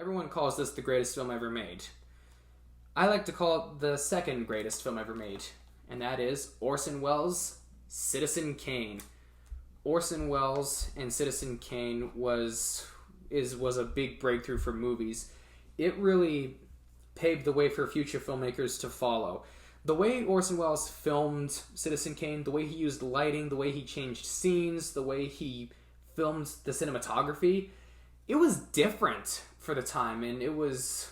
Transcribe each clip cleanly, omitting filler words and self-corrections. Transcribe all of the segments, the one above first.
Everyone calls this the greatest film ever made. I like to call it the second greatest film ever made, and that is Orson Welles' Citizen Kane. Orson Welles and Citizen Kane was a big breakthrough for movies. It really paved the way for future filmmakers to follow. The way Orson Welles filmed Citizen Kane, the way he used lighting, the way he changed scenes, the way he filmed the cinematography, it was different for the time, and it was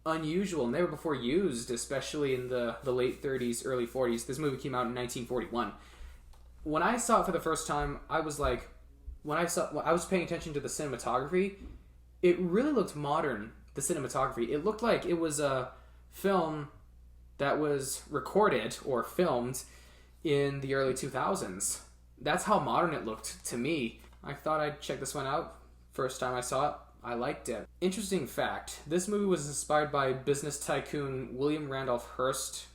unusual, never before used, especially in the late 30s, early 40s. This movie came out in 1941. When I saw it for the first time, I was like, when I was paying attention to the cinematography, it really looked modern, the cinematography. It looked like it was a film that was recorded or filmed in the early 2000s. That's how modern it looked to me. I thought I'd check this one out. First time I saw it, I liked it. Interesting fact, this movie was inspired by business tycoon William Randolph Hearst,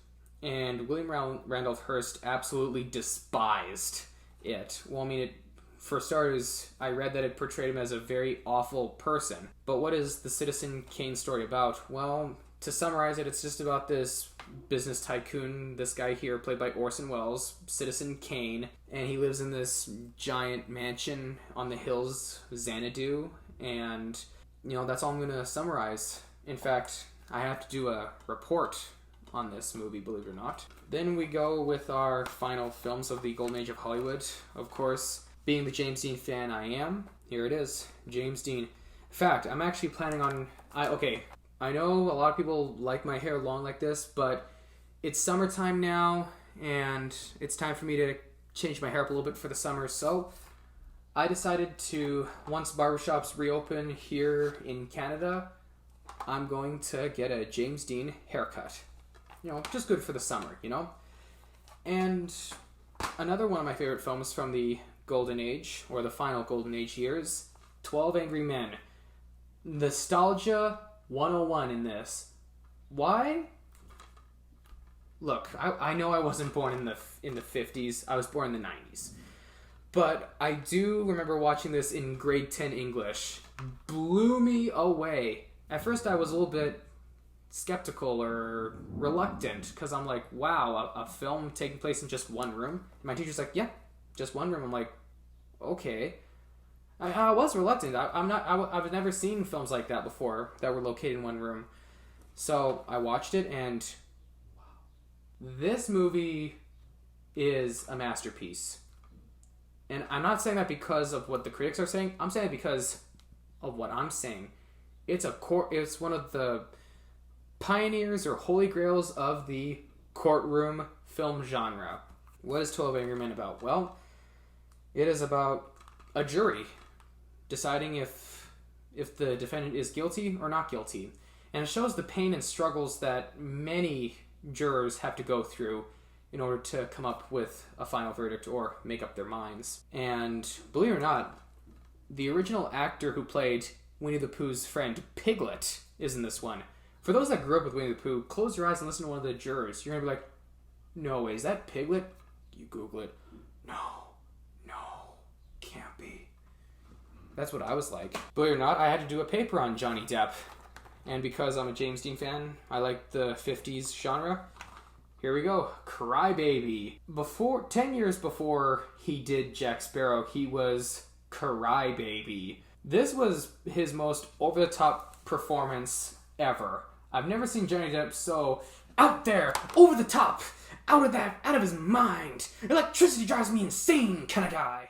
and William Randolph Hearst absolutely despised it. Well, I mean, for starters, I read that it portrayed him as a very awful person. But what is the Citizen Kane story about? Well, to summarize it, it's just about this business tycoon, this guy here played by Orson Welles, Citizen Kane, and he lives in this giant mansion on the hills, Xanadu, and, that's all I'm going to summarize. In fact, I have to do a report on this movie, believe it or not. Then we go with our final films of the Golden Age of Hollywood. Of course, being the James Dean fan I am, here it is, James Dean. In fact, I'm actually planning on... I know a lot of people like my hair long like this, but it's summertime now, and it's time for me to change my hair up a little bit for the summer, so I decided to, once barbershops reopen here in Canada, I'm going to get a James Dean haircut. Just good for the summer, And another one of my favorite films from the Golden Age, or the final Golden Age years, 12 Angry Men. Nostalgia 101 in this. Why? Look, I know I wasn't born in the 50s. I was born in the 90s. But I do remember watching this in grade 10 English. Blew me away. At first I was a little bit skeptical or reluctant, because I'm like, wow, a film taking place in just one room? And my teacher's like, yeah, just one room. I'm like, okay. I was reluctant. I've never seen films like that before that were located in one room. So I watched it, and this movie is a masterpiece. And I'm not saying that because of what the critics are saying. I'm saying it because of what I'm saying. It's one of the pioneers or holy grails of the courtroom film genre. What is 12 Angry Men about? Well, it is about a jury deciding if the defendant is guilty or not guilty. And it shows the pain and struggles that many jurors have to go through in order to come up with a final verdict or make up their minds. And believe it or not, the original actor who played Winnie the Pooh's friend Piglet is in this one. For those that grew up with Winnie the Pooh, close your eyes and listen to one of the jurors. You're going to be like, no way, is that Piglet? You Google it. No, can't be. That's what I was like. Believe it or not, I had to do a paper on Johnny Depp. And because I'm a James Dean fan, I like the 50s genre. Here we go. Crybaby. 10 years before he did Jack Sparrow, he was Crybaby. This was his most over-the-top performance ever. I've never seen Johnny Depp so out there, over the top, out of his mind. Electricity drives me insane kind of guy.